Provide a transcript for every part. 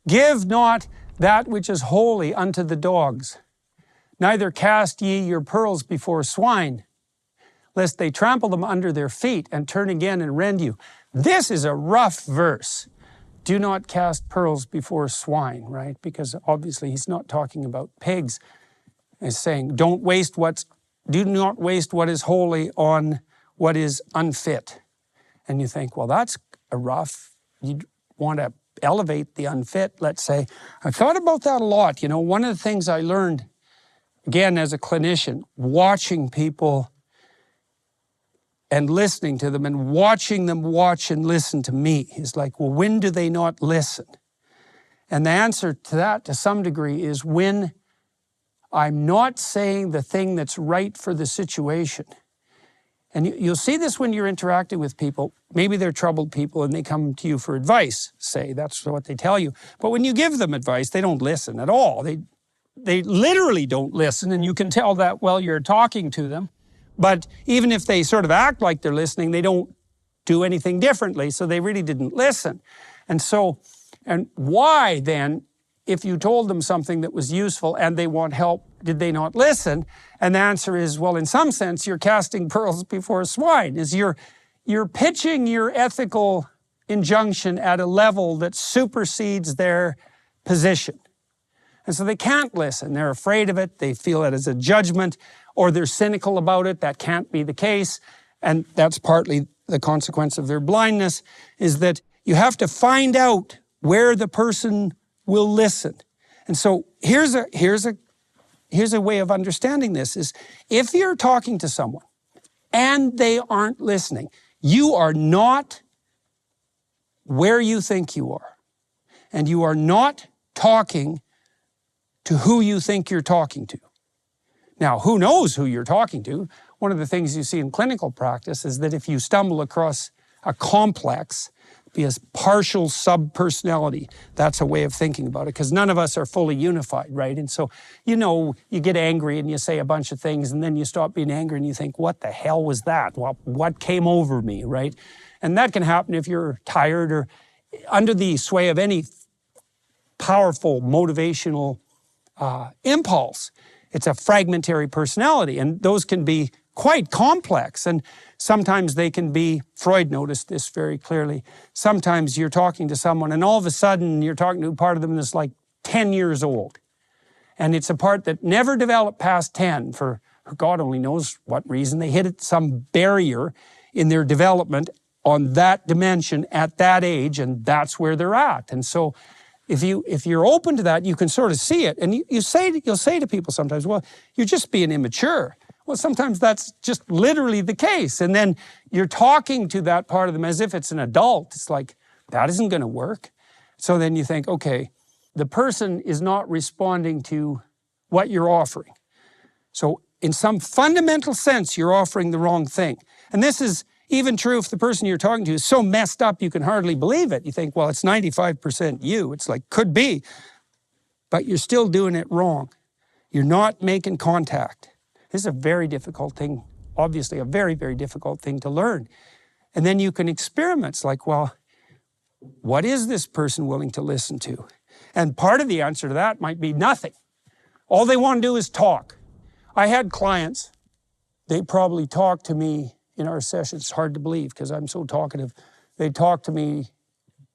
Give not that which is holy unto the dogs, neither cast ye your pearls before swine, lest they trample them under their feet and turn again and rend you. This is a rough verse. Do not cast pearls before swine, right? Because obviously he's not talking about pigs. He's saying, do not waste what is holy on what is unfit. And you think, well, that's a rough. You want to elevate the unfit, let's say. I thought about that a lot. You know, one of the things I learned, again, as a clinician, watching people and listening to them and watching them watch and listen to me is like, well, when do they not listen? And the answer to that, to some degree, is when I'm not saying the thing that's right for the situation. And you'll see this when you're interacting with people. Maybe they're troubled people and they come to you for advice, say. That's what they tell you. But when you give them advice, they don't listen at all. They literally don't listen, and you can tell that while you're talking to them. But even if they sort of act like they're listening, they don't do anything differently, so they really didn't listen. And why then, if you told them something that was useful and they want help, did they not listen? And the answer is, well, in some sense, you're casting pearls before swine. You're pitching your ethical injunction at a level that supersedes their position. And so they can't listen. They're afraid of it. They feel it as a judgment, or they're cynical about it. That can't be the case. And that's partly the consequence of their blindness, is that you have to find out where the person will listen. And so here's a way of understanding this, is if you're talking to someone and they aren't listening, you are not where you think you are. And you are not talking to who you think you're talking to. Now, who knows who you're talking to? One of the things you see in clinical practice is that if you stumble across a complex, be a partial sub-personality, that's a way of thinking about it, because none of us are fully unified, right? And so, you know, you get angry and you say a bunch of things, and then you stop being angry and you think, what the hell was that? Well, what came over me, right? And that can happen if you're tired or under the sway of any powerful motivational impulse. It's a fragmentary personality, and those can be quite complex, and sometimes they can be, Freud noticed this very clearly, sometimes you're talking to someone and all of a sudden you're talking to a part of them that's like 10 years old. And it's a part that never developed past 10 for God only knows what reason. They hit some barrier in their development on that dimension at that age, and that's where they're at. And so if you're open to that, you can sort of see it. And you'll say to people sometimes, well, you're just being immature. Well, sometimes that's just literally the case. And then you're talking to that part of them as if it's an adult. It's like, that isn't going to work. So then you think, okay, the person is not responding to what you're offering. So in some fundamental sense, you're offering the wrong thing. And this is even true if the person you're talking to is so messed up you can hardly believe it. You think, well, it's 95% you. It's like, could be. But you're still doing it wrong. You're not making contact. This is a very difficult thing, obviously a very, very difficult thing to learn. And then you can experiment. It's like, well, what is this person willing to listen to? And part of the answer to that might be nothing. All they want to do is talk. I had clients, they probably talked to me in our sessions. It's hard to believe because I'm so talkative. They talk to me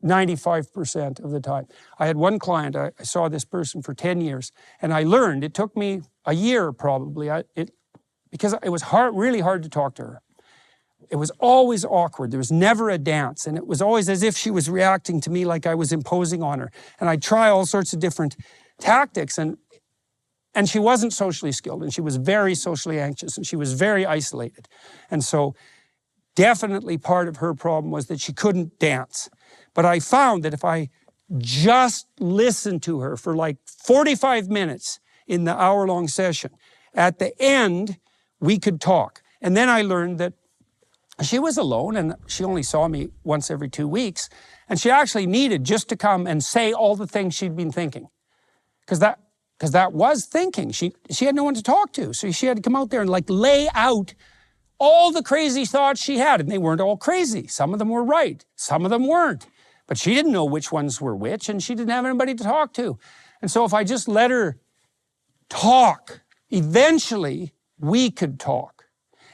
95% of the time. I had one client, I saw this person for 10 years, and I learned, it took me a year probably, because it was really hard to talk to her. It was always awkward. There was never a dance, and it was always as if she was reacting to me like I was imposing on her. And I'd try all sorts of different tactics, and she wasn't socially skilled, and she was very socially anxious, and she was very isolated. And so definitely part of her problem was that she couldn't dance. But I found that if I just listened to her for like 45 minutes in the hour-long session, at the end, we could talk. And then I learned that she was alone, and she only saw me once every 2 weeks, and she actually needed just to come and say all the things she'd been thinking. Because that was thinking. She had no one to talk to, so she had to come out there and like lay out all the crazy thoughts she had, and they weren't all crazy. Some of them were right, some of them weren't. But she didn't know which ones were which, and she didn't have anybody to talk to. And so if I just let her talk, eventually we could talk.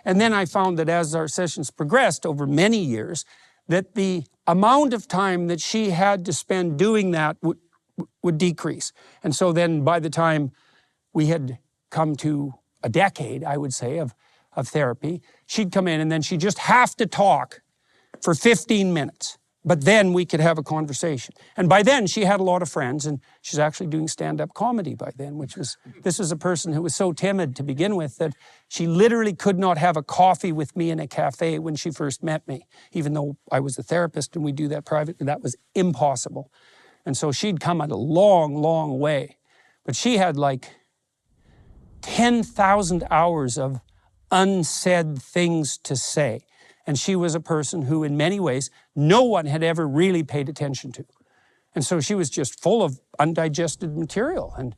And then I found that as our sessions progressed over many years, that the amount of time that she had to spend doing that would decrease. And so then by the time we had come to a decade, I would say, of therapy, she'd come in and then she'd just have to talk for 15 minutes. But then we could have a conversation. And by then she had a lot of friends, and she's actually doing stand-up comedy by then, this was a person who was so timid to begin with that she literally could not have a coffee with me in a cafe when she first met me. Even though I was a therapist and we do that privately, that was impossible. And so she'd come a long, long way. But she had like 10,000 hours of unsaid things to say. And she was a person who, in many ways, no one had ever really paid attention to. And so she was just full of undigested material. And